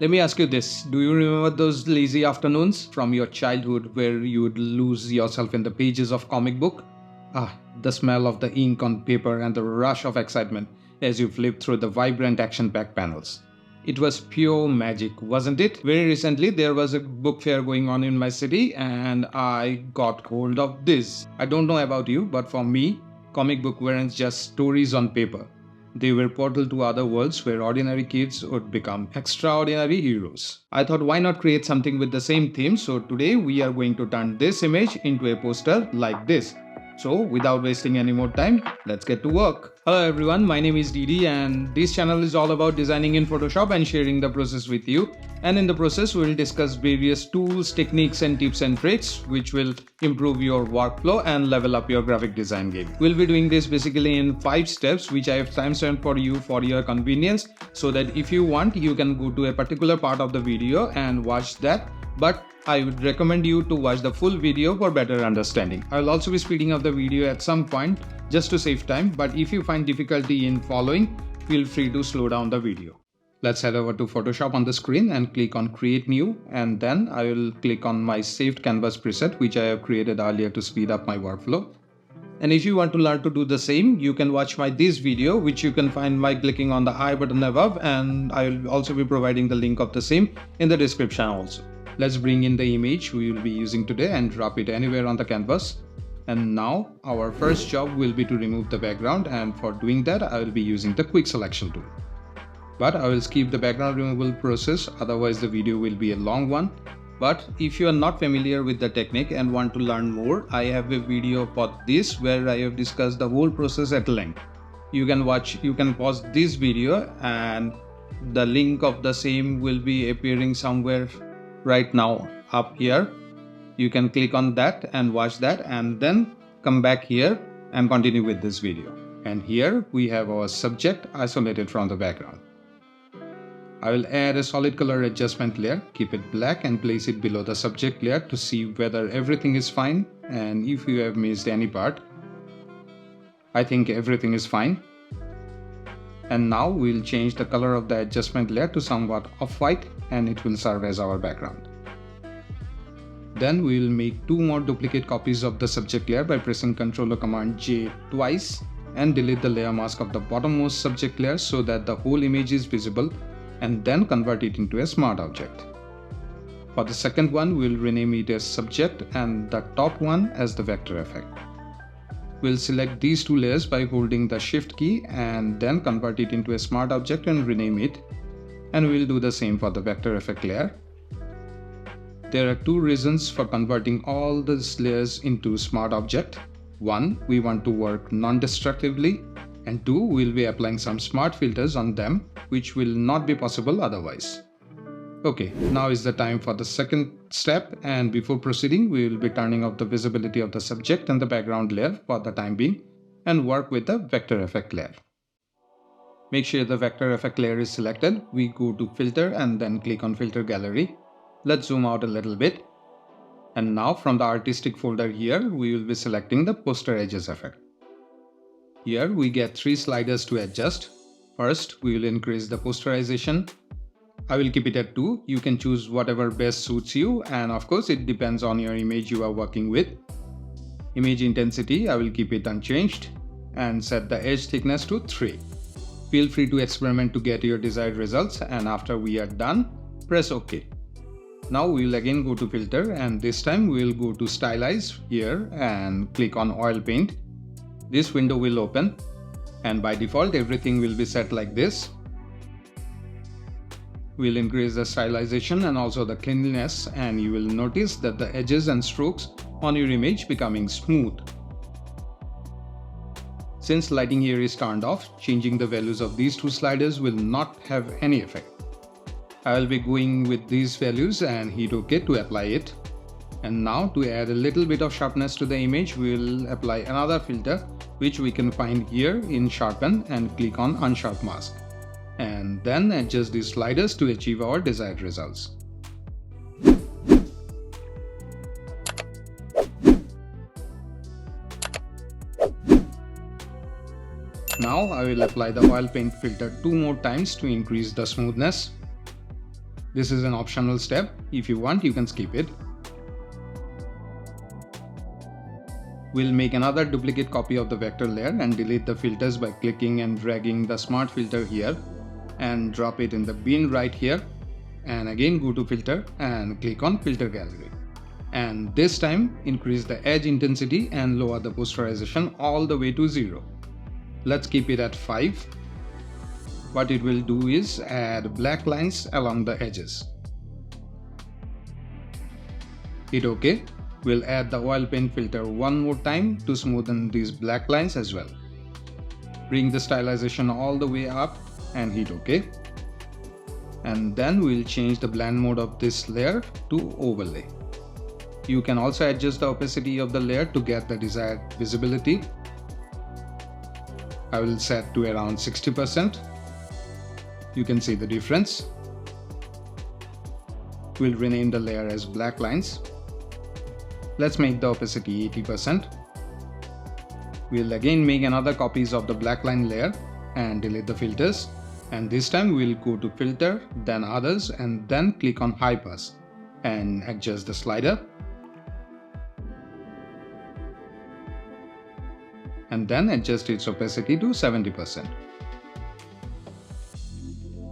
Let me ask you this. Do you remember those lazy afternoons from your childhood where you would lose yourself in the pages of comic book? The smell of the ink on paper and the rush of excitement as you flip through the vibrant action-packed panels. It was pure magic, wasn't it? Very recently, there was a book fair going on in my city and I got hold of this. I don't know about you, but for me, comic book weren't just stories on paper. They were portal to other worlds where ordinary kids would become extraordinary heroes. I thought why not create something with the same theme, so today we are going to turn this image into a poster like this. So without wasting any more time, let's get to work. Hello everyone, my name is Didi and this channel is all about designing in Photoshop and sharing the process with you. And in the process, we will discuss various tools, techniques and tips and tricks which will improve your workflow and level up your graphic design game. We'll be doing this basically in 5 steps which I have timestamped for you for your convenience, so that if you want, you can go to a particular part of the video and watch that. But I would recommend you to watch the full video for better understanding. I will also be speeding up the video at some point just to save time, but if you find difficulty in following, feel free to slow down the video. Let's head over to Photoshop on the screen and click on Create New, and then I will click on my saved canvas preset which I have created earlier to speed up my workflow. And if you want to learn to do the same, you can watch this video which you can find by clicking on the I button above, and I will also be providing the link of the same in the description also. Let's bring in the image we will be using today and drop it anywhere on the canvas. And now our first job will be to remove the background, and for doing that I will be using the quick selection tool. But I will skip the background removal process, otherwise the video will be a long one. But if you are not familiar with the technique and want to learn more, I have a video for this where I have discussed the whole process at length. You can pause this video and the link of the same will be appearing somewhere right now up here. You can click on that and watch that and then come back here and continue with this video. And here we have our subject isolated from the background. I will add a solid color adjustment layer, keep it black and place it below the subject layer to see whether everything is fine and if you have missed any part. I think everything is fine. And now we will change the color of the adjustment layer to somewhat off-white and it will serve as our background. Then we will make 2 more duplicate copies of the subject layer by pressing Ctrl or Command J twice and delete the layer mask of the bottommost subject layer so that the whole image is visible, and then convert it into a smart object. For the second one, we will rename it as subject and the top one as the vector effect. We'll select these 2 layers by holding the shift key and then convert it into a smart object and rename it. And we'll do the same for the vector effect layer. There are 2 reasons for converting all these layers into smart object. 1, we want to work non-destructively, and 2, we'll be applying some smart filters on them which will not be possible otherwise. Okay, now is the time for the second step, and before proceeding we will be turning off the visibility of the subject and the background layer for the time being and work with the vector effect layer. Make sure the vector effect layer is selected. We go to filter and then click on filter gallery. Let's zoom out a little bit. And now from the artistic folder here, we will be selecting the poster edges effect. Here we get 3 sliders to adjust. First, we will increase the posterization. I will keep it at 2. You can choose whatever best suits you, and of course it depends on your image you are working with. Image intensity, I will keep it unchanged and set the edge thickness to 3. Feel free to experiment to get your desired results, and after we are done, press OK. Now we will again go to filter, and this time we will go to stylize here and click on oil paint. This window will open, and by default everything will be set like this. We'll increase the stylization and also the cleanliness, and you will notice that the edges and strokes on your image becoming smooth. Since lighting here is turned off, changing the values of these 2 sliders will not have any effect. I will be going with these values and hit OK to apply it. And now to add a little bit of sharpness to the image, we will apply another filter which we can find here in Sharpen and click on Unsharp Mask. And then adjust these sliders to achieve our desired results. Now I will apply the oil paint filter 2 more times to increase the smoothness. This is an optional step. If you want, you can skip it. We'll make another duplicate copy of the vector layer and delete the filters by clicking and dragging the smart filter here and drop it in the bin right here, and again go to filter and click on filter gallery, and this time increase the edge intensity and lower the posterization all the way to 0. Let's keep it at 5. What it will do is add black lines along the edges. Hit OK. We'll add the oil paint filter one more time to smoothen these black lines as well. Bring the stylization all the way up and hit OK. And then we'll change the blend mode of this layer to overlay. You can also adjust the opacity of the layer to get the desired visibility. I will set to around 60%. You can see the difference. We'll rename the layer as black lines. Let's make the opacity 80%. We'll again make another copies of the black line layer and delete the filters. And this time we'll go to filter, then others, and then click on high pass and adjust the slider. And then adjust its opacity to 70%.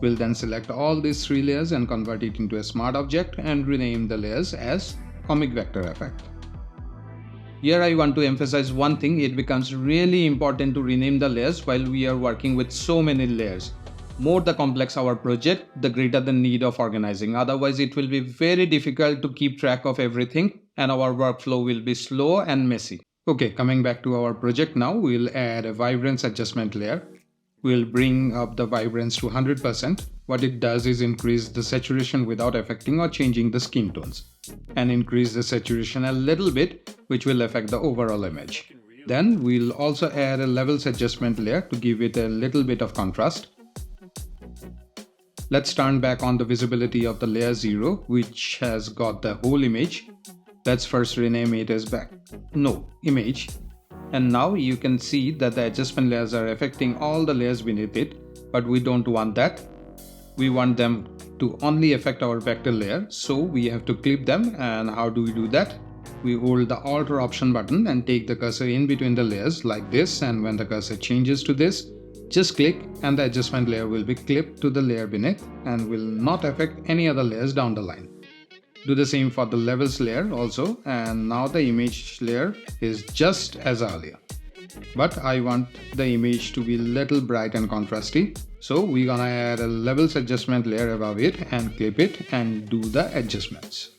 We'll then select all these 3 layers and convert it into a smart object and rename the layers as Comic Vec-terrific. Here I want to emphasize one thing. It becomes really important to rename the layers while we are working with so many layers. More the complex our project, the greater the need of organizing. Otherwise it will be very difficult to keep track of everything and our workflow will be slow and messy. Okay, coming back to our project now, we'll add a vibrance adjustment layer. We'll bring up the vibrance to 100%. What it does is increase the saturation without affecting or changing the skin tones, and increase the saturation a little bit, which will affect the overall image. Then we'll also add a levels adjustment layer to give it a little bit of contrast. Let's turn back on the visibility of the layer 0, which has got the whole image. Let's first rename it as image. And now you can see that the adjustment layers are affecting all the layers beneath it, but we don't want that. We want them to only affect our vector layer, so we have to clip them. And how do we do that? We hold the Alt or Option button and take the cursor in between the layers like this, and when the cursor changes to this, just click and the adjustment layer will be clipped to the layer beneath and will not affect any other layers down the line. Do the same for the levels layer also, and now the image layer is just as earlier. But I want the image to be little bright and contrasty, so we're gonna add a levels adjustment layer above it and clip it and do the adjustments.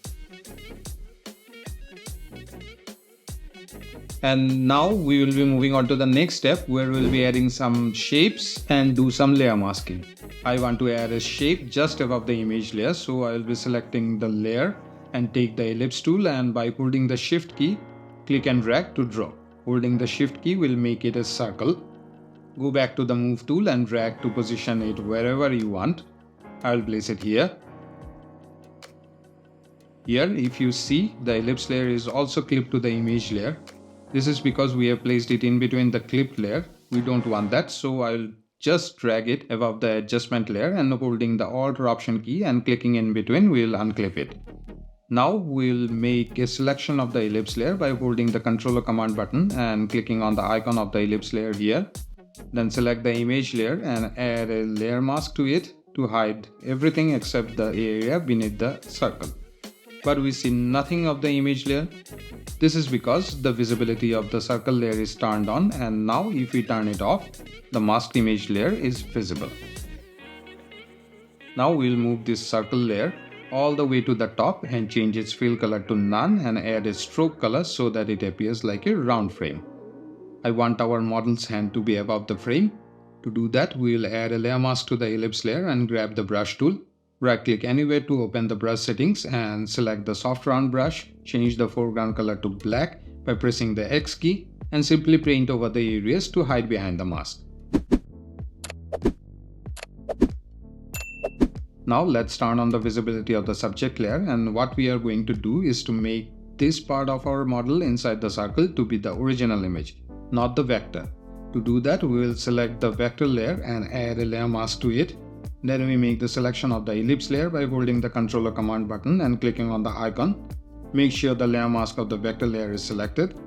And now we will be moving on to the next step, where we'll be adding some shapes and do some layer masking. I want to add a shape just above the image layer, so I will be selecting the layer and take the ellipse tool, and by holding the shift key, click and drag to draw. Holding the shift key will make it a circle. Go back to the move tool and drag to position it wherever you want. I will place it here. Here, if you see, the ellipse layer is also clipped to the image layer. This is because we have placed it in between the clipped layer. We don't want that, so I'll just drag it above the adjustment layer, and holding the Alt or Option key and clicking in between, we'll unclip it. Now we'll make a selection of the ellipse layer by holding the Ctrl or Command button and clicking on the icon of the ellipse layer here. Then select the image layer and add a layer mask to it to hide everything except the area beneath the circle. But we see nothing of the image layer. This is because the visibility of the circle layer is turned on, and now if we turn it off, the masked image layer is visible. Now we'll move this circle layer all the way to the top and change its fill color to none and add a stroke color so that it appears like a round frame. I want our model's hand to be above the frame. To do that, we'll add a layer mask to the ellipse layer and grab the brush tool. Right click anywhere to open the brush settings and select the soft round brush. Change the foreground color to black by pressing the X key and simply paint over the areas to hide behind the mask. Now let's turn on the visibility of the subject layer, and what we are going to do is to make this part of our model inside the circle to be the original image, not the vector. To do that, we will select the vector layer and add a layer mask to it. Then we make the selection of the ellipse layer by holding the controller command button and clicking on the icon. Make sure the layer mask of the vector layer is selected.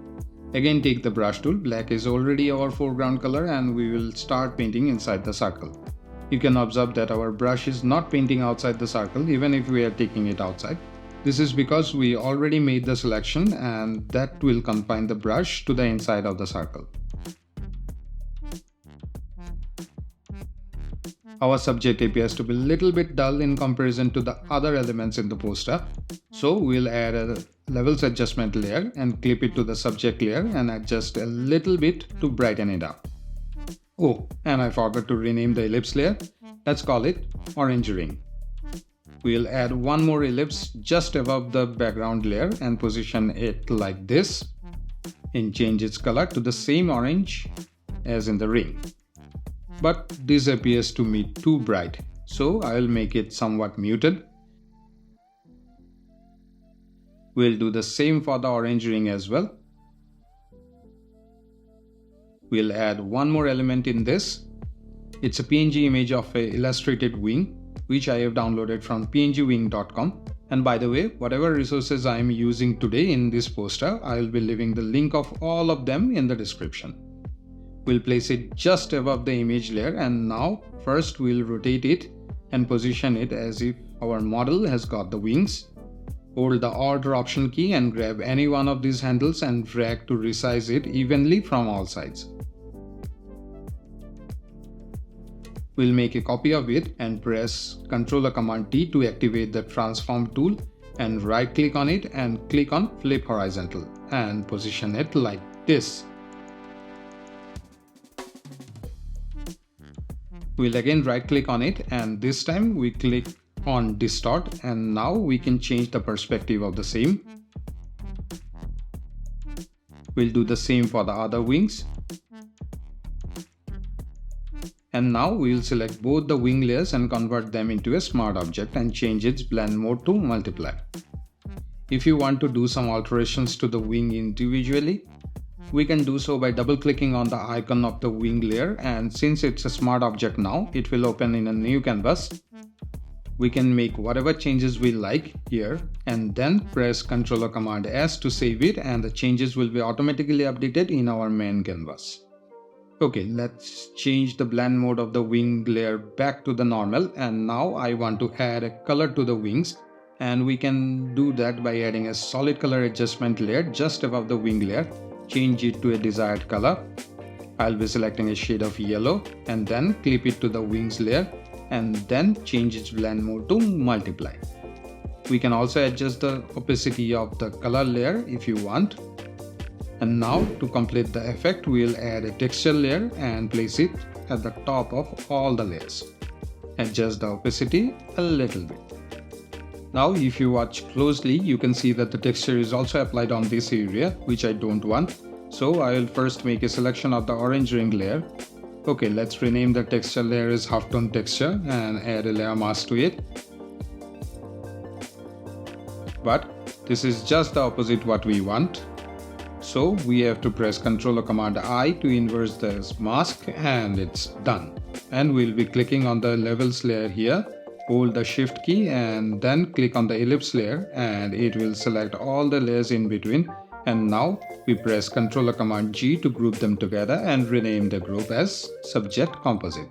Again, take the brush tool. Black is already our foreground color and we will start painting inside the circle. You can observe that our brush is not painting outside the circle even if we are taking it outside. This is because we already made the selection and that will confine the brush to the inside of the circle. Our subject appears to be a little bit dull in comparison to the other elements in the poster. So we'll add a levels adjustment layer and clip it to the subject layer and adjust a little bit to brighten it up. Oh, and I forgot to rename the ellipse layer. Let's call it orange ring. We'll add one more ellipse just above the background layer and position it like this and change its color to the same orange as in the ring. But this appears to me too bright, so I'll make it somewhat muted. We'll do the same for the orange ring as well. We'll add one more element in this. It's a PNG image of an illustrated wing, which I have downloaded from pngwing.com. And by the way, whatever resources I am using today in this poster, I will be leaving the link of all of them in the description. We'll place it just above the image layer and now first we'll rotate it and position it as if our model has got the wings. Hold the Alt or Option key and grab any one of these handles and drag to resize it evenly from all sides. We'll make a copy of it and press Ctrl or Command T to activate the transform tool and right click on it and click on flip horizontal and position it like this. We'll again right click on it and this time we click on distort and now we can change the perspective of the same. We'll do the same for the other wings. And now we'll select both the wing layers and convert them into a smart object and change its blend mode to multiply. If you want to do some alterations to the wing individually, we can do so by double clicking on the icon of the wing layer, and since it's a smart object now, it will open in a new canvas. We can make whatever changes we like here and then press Ctrl or Command S to save it and the changes will be automatically updated in our main canvas. Okay, let's change the blend mode of the wing layer back to the normal and now I want to add a color to the wings and we can do that by adding a solid color adjustment layer just above the wing layer. Change it to a desired color. I'll be selecting a shade of yellow and then clip it to the wings layer and then change its blend mode to multiply. We can also adjust the opacity of the color layer if you want. And now to complete the effect, we'll add a texture layer and place it at the top of all the layers. Adjust the opacity a little bit. Now if you watch closely, you can see that the texture is also applied on this area, which I don't want. So I will first make a selection of the orange ring layer. Okay, let's rename the texture layer as halftone texture and add a layer mask to it. But this is just the opposite what we want. So we have to press Ctrl or Command I to inverse this mask and it's done. And we'll be clicking on the levels layer here. Hold the Shift key and then click on the ellipse layer and it will select all the layers in between. And now we press Ctrl or Command G to group them together and rename the group as Subject Composite.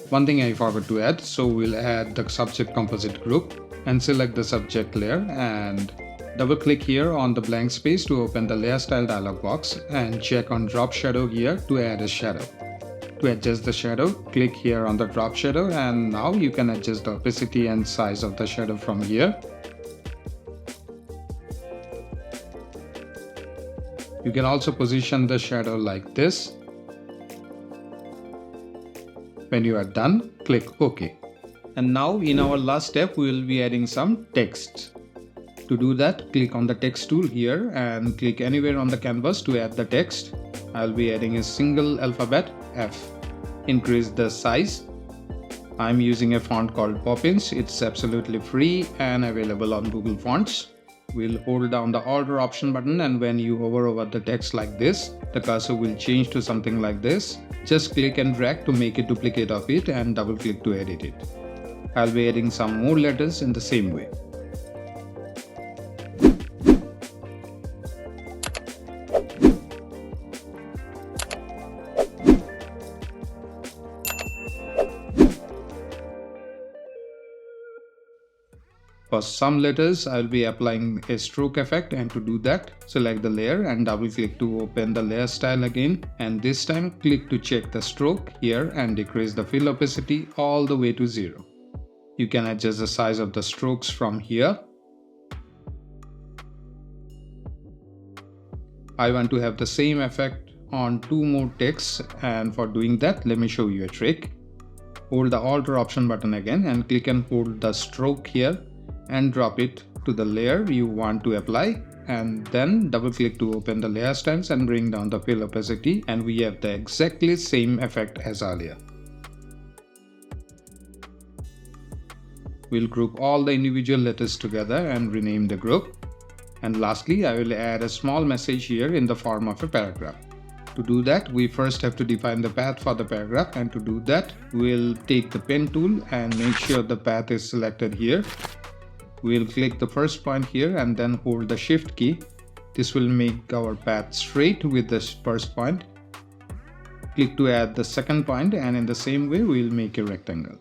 One thing I forgot to add, so we'll add the Subject Composite group and select the subject layer and double click here on the blank space to open the layer style dialog box and check on drop shadow here to add a shadow. To adjust the shadow, click here on the drop shadow and now you can adjust the opacity and size of the shadow from here. You can also position the shadow like this. When you are done, click OK. And now in our last step, we will be adding some text. To do that, click on the text tool here and click anywhere on the canvas to add the text. I'll be adding a single alphabet F. Increase the size. I'm using a font called Poppins. It's absolutely free and available on Google Fonts. We'll hold down the Alt or Option button, and when you hover over the text like this, the cursor will change to something like this. Just click and drag to make a duplicate of it and double click to edit it. I'll be adding some more letters in the same way. For some letters, I'll be applying a stroke effect, and to do that, select the layer and double click to open the layer style again, and this time click to check the stroke here and decrease the fill opacity all the way to 0. You can adjust the size of the strokes from here. I want to have the same effect on 2 more texts, and for doing that, let me show you a trick. Hold the Alt or Option button again and click and hold the stroke here and drop it to the layer you want to apply, and then double click to open the layer styles and bring down the fill opacity, and we have the exactly same effect as earlier. We'll group all the individual letters together and rename the group. And lastly, I will add a small message here in the form of a paragraph. To do that, we first have to define the path for the paragraph, and to do that, we'll take the pen tool and make sure the path is selected here. We'll click the first point here and then hold the Shift key. This will make our path straight with the first point. Click to add the second point, and in the same way we'll make a rectangle.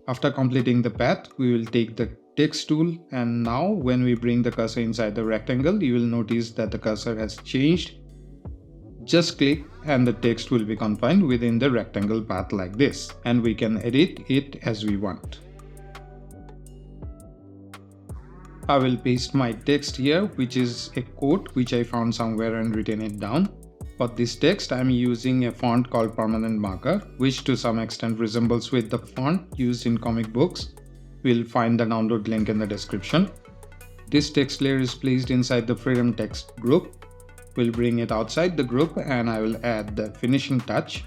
After completing the path, we will take the text tool, and now when we bring the cursor inside the rectangle, you will notice that the cursor has changed. Just click and the text will be confined within the rectangle path like this, and we can edit it as we want. I will paste my text here, which is a quote which I found somewhere and written it down. For this text, I am using a font called Permanent Marker, which to some extent resembles with the font used in comic books. We'll find the download link in the description. This text layer is placed inside the Freedom Text group. We'll bring it outside the group, and I will add the finishing touch.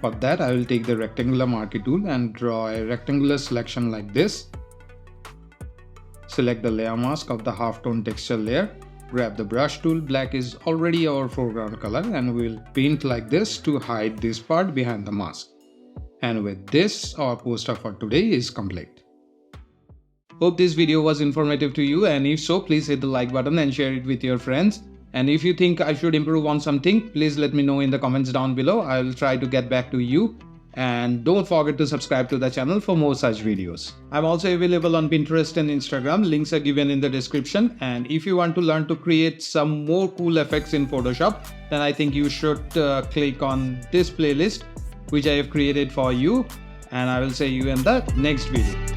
For that, I will take the rectangular marquee tool and draw a rectangular selection like this. Select the layer mask of the halftone texture layer. Grab the brush tool. Black is already our foreground color, and we'll paint like this to hide this part behind the mask. And with this, our poster for today is complete. Hope this video was informative to you, and if so, please hit the like button and share it with your friends. And if you think I should improve on something, please let me know in the comments down below. I will try to get back to you. And don't forget to subscribe to the channel for more such videos. I'm also available on Pinterest and Instagram. Links are given in the description. And if you want to learn to create some more cool effects in Photoshop, then I think you should click on this playlist, which I have created for you. And I will see you in the next video.